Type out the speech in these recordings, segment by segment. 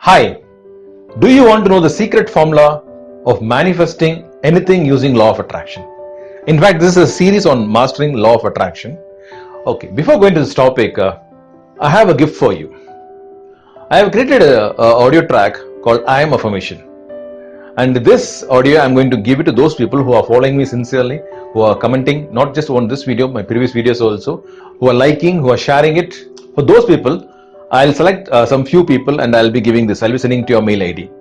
Hi, do you want to know the secret formula of manifesting anything using law of attraction? In fact, this is a series on mastering law of attraction. Okay, before going to this topic, I have a gift for you. I have created a audio track called I Am Affirmation. And this audio, I'm going to give it to those people who are following me sincerely, who are commenting, not just on this video, my previous videos also, who are liking, who are sharing it. For those people, I'll select some few people and I'll be giving this. I'll be sending to your mail ID.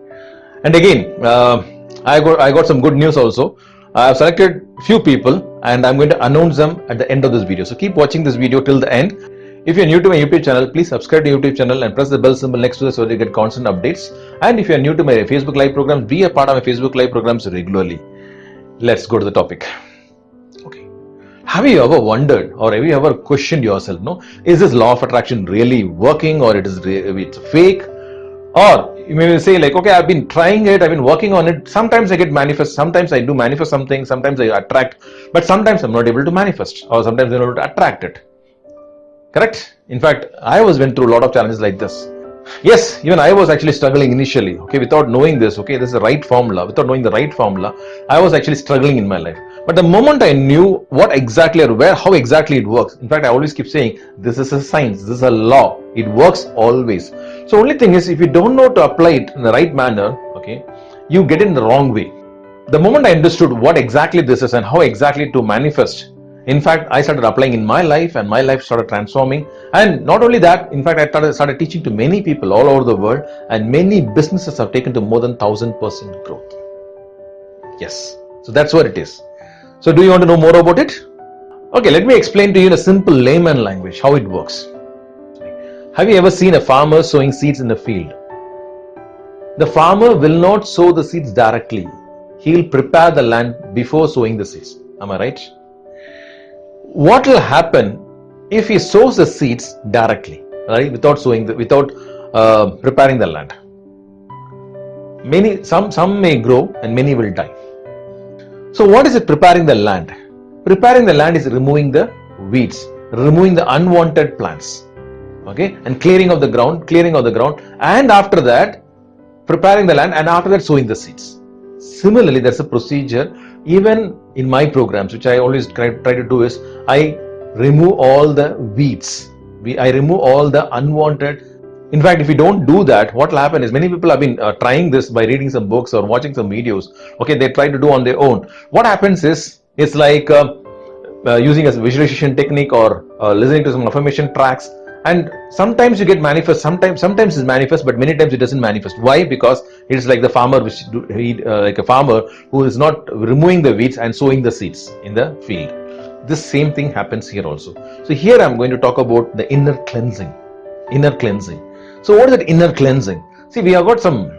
And again, I got some good news also. I have selected few people and I'm going to announce them at the end of this video. So keep watching this video till the end. If you're new to my YouTube channel, please subscribe to YouTube channel and press the bell symbol next to it so that you get constant updates. And if you're new to my Facebook live programs, be a part of my Facebook live programs regularly. Let's go to the topic. Okay. Have you ever wondered or have you ever questioned yourself, no? Is this law of attraction really working or it's fake? Or you may say like, okay, I've been trying it, I've been working on it. Sometimes I get manifest, sometimes I do manifest something, sometimes I attract, but sometimes I'm not able to manifest or sometimes I'm not able to attract it. Correct? In fact, I went through a lot of challenges like this. Yes, even I was actually struggling initially, okay, without knowing this, okay, this is the right formula, without knowing the right formula, I was actually struggling in my life. But the moment I knew what exactly or how exactly it works, in fact, I always keep saying, this is a science, this is a law, it works always. So only thing is, if you don't know to apply it in the right manner, okay, you get it in the wrong way. The moment I understood what exactly this is and how exactly to manifest, in fact, I started applying in my life and my life started transforming. And not only that, in fact, I started teaching to many people all over the world and many businesses have taken to more than 1000% growth. Yes, so that's what it is. So do you want to know more about it? Okay, let me explain to you in a simple layman language how it works. Have you ever seen a farmer sowing seeds in a field? The farmer will not sow the seeds directly. He will prepare the land before sowing the seeds. Am I right? What will happen if he sows the seeds directly, right, without preparing the land? Some may grow and many will die. So what is it preparing the land? Preparing the land is removing the weeds, removing the unwanted plants, okay, and clearing of the ground, and after that preparing the land, and after that sowing the seeds. Similarly, there's a procedure even in my programs, which I always try to do is I remove all the weeds. I remove all the unwanted. In fact, if you don't do that, what will happen is many people have been trying this by reading some books or watching some videos. Okay, they try to do on their own. What happens is it's like using a visualization technique or listening to some affirmation tracks. And sometimes you get manifest, sometimes it's manifest, but many times it doesn't manifest. Why? Because it's like the farmer, like a farmer who is not removing the weeds and sowing the seeds in the field. This same thing happens here also. So here I'm going to talk about the inner cleansing. So what is that inner cleansing? See, we have got some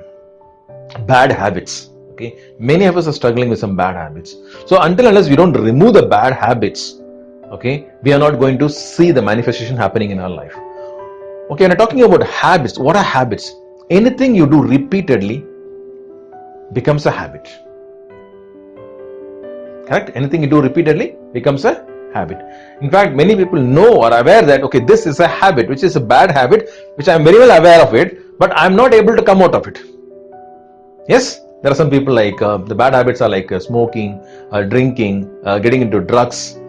bad habits. Okay, many of us are struggling with some bad habits. So unless we don't remove the bad habits, okay, we are not going to see the manifestation happening in our life. Okay, and talking about habits, what are habits? Anything you do repeatedly becomes a habit. Correct? Anything you do repeatedly becomes a habit. In fact, many people know or are aware that, okay, this is a habit, which is a bad habit, which I am very well aware of it, but I am not able to come out of it. Yes? There are some people like, the bad habits are like smoking, drinking, getting into drugs,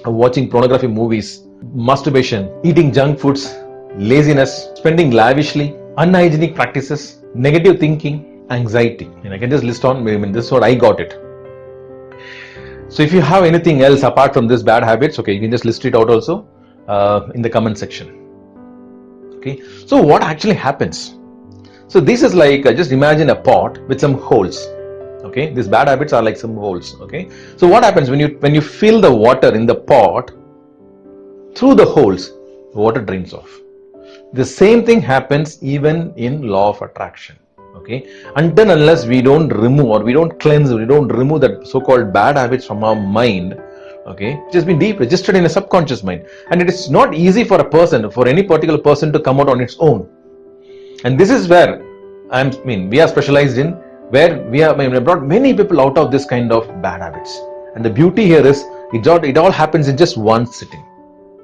watching pornography movies, masturbation, eating junk foods, laziness, spending lavishly, unhygienic practices, negative thinking, anxiety. And I can just list on, I mean, this is what I got it. So if you have anything else apart from this bad habits, okay, you can just list it out also in the comment section. Okay, so what actually happens? So this is like, just imagine a pot with some holes. Okay, these bad habits are like some holes. Okay, so what happens when you fill the water in the pot, through the holes, water drains off. The same thing happens even in law of attraction. Okay, unless we don't remove or we don't cleanse, we don't remove that so-called bad habits from our mind, okay, which has been deep registered in a subconscious mind, and it is not easy for a person, for any particular person to come out on its own. And this is where we are specialized in, where we have brought many people out of this kind of bad habits. And the beauty here is it all happens in just one sitting.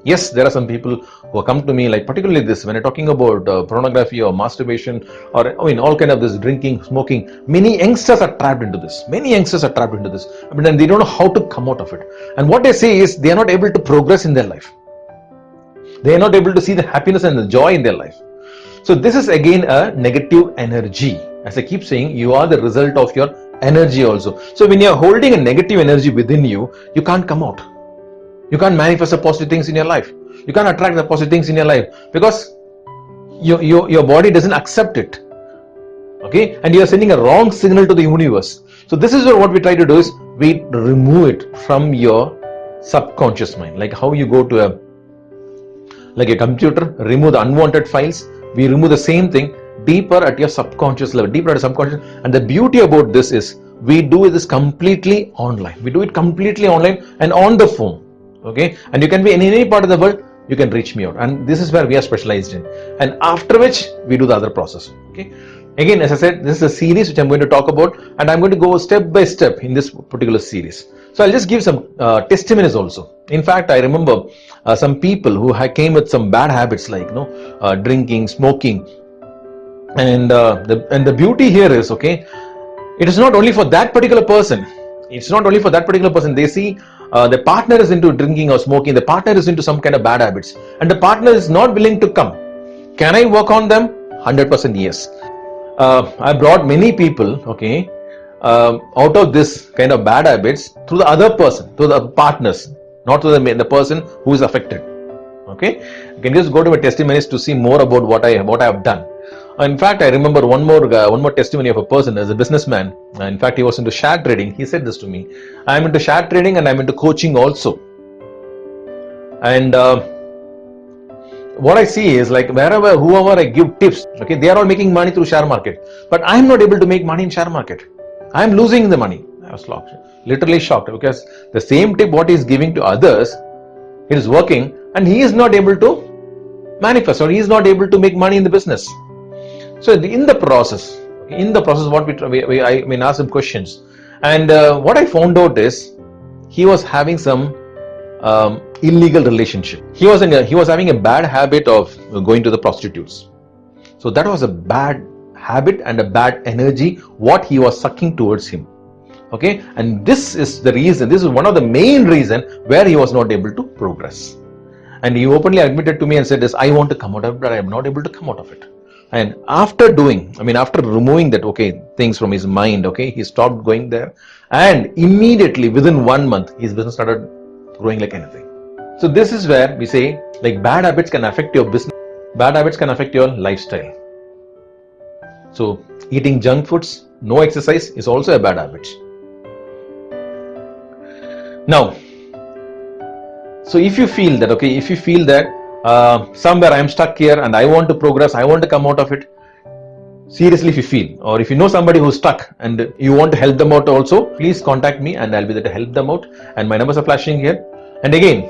Yes, there are some people who come to me, like particularly this, when I'm talking about pornography or masturbation, or I mean, all kind of this drinking, smoking. Many youngsters are trapped into this. Many youngsters are trapped into this, but then they don't know how to come out of it. And what they say is they are not able to progress in their life. They are not able to see the happiness and the joy in their life. So this is again a negative energy. As I keep saying, you are the result of your energy also. So when you are holding a negative energy within you, you can't come out. You can't manifest the positive things in your life. You can't attract the positive things in your life because your body doesn't accept it. Okay, and you are sending a wrong signal to the universe. So this is what we try to do is we remove it from your subconscious mind, like how you go to a computer, remove the unwanted files. We remove the same thing deeper at your subconscious level, deeper at your subconscious. And the beauty about this is we do this completely online. We do it completely online and on the phone. Okay, and you can be in any part of the world, you can reach me out, and this is where we are specialized in. And after which we do the other process. Okay, again, as I said, this is a series which I'm going to talk about, and I'm going to go step by step in this particular series. So I'll just give some testimonies also. In fact, I remember some people who came with some bad habits like drinking, smoking, and the beauty here is, okay, it is not only for that particular person. It's not only for that particular person. They see the partner is into drinking or smoking, the partner is into some kind of bad habits, and the partner is not willing to come. Can I work on them? 100% yes. I brought many people, okay, out of this kind of bad habits through the other person, through the partners, not to the person who is affected. Okay, you can just go to my testimonies to see more about what I have done. In fact, I remember one more testimony of a person as a businessman. In fact, he was into share trading. He said this to me: "I am into share trading and I am into coaching also." And what I see is, like, whoever I give tips, okay, they are all making money through share market, but I am not able to make money in share market. I am losing the money. I was shocked, literally shocked, because the same tip what he is giving to others, it is working, and he is not able to manifest, or he is not able to make money in the business. So in the process, what I mean, ask him questions, and what I found out is he was having some illegal relationship. He was having a bad habit of going to the prostitutes. So that was a bad habit and a bad energy what he was sucking towards him. Okay, and this is the reason. This is one of the main reason where he was not able to progress. And he openly admitted to me and said, "This, I want to come out of it, but I am not able to come out of it." And after removing that, okay, things from his mind, okay, he stopped going there, and immediately within 1 month, his business started growing like anything. So this is where we say, like, bad habits can affect your business, bad habits can affect your lifestyle. So eating junk foods, no exercise is also a bad habit. Now, so if you feel that, okay, somewhere I am stuck here and I want to progress, I want to come out of it, seriously, if you feel, or if you know somebody who's stuck and you want to help them out also, please contact me and I'll be there to help them out. And my numbers are flashing here. And again,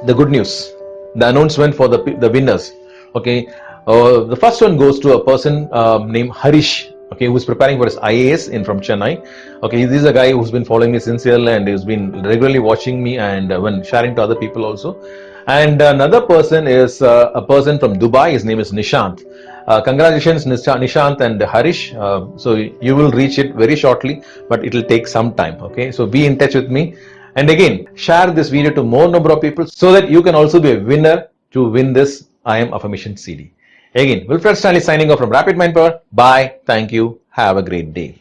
the good news, the announcement for the winners. Okay, the first one goes to a person named Harish. Okay, who's preparing for his IAS from Chennai. Okay, this is a guy who's been following me sincerely and he's been regularly watching me and when sharing to other people also. And another person is a person from Dubai. His name is Nishant. Congratulations, Nishant and Harish. So you will reach it very shortly, but it will take some time. Okay, so be in touch with me. And again, share this video to more number of people so that you can also be a winner to win this I Am Affirmation CD. Again, Wilfred Stanley signing off from Rapid Mind Power. Bye. Thank you. Have a great day.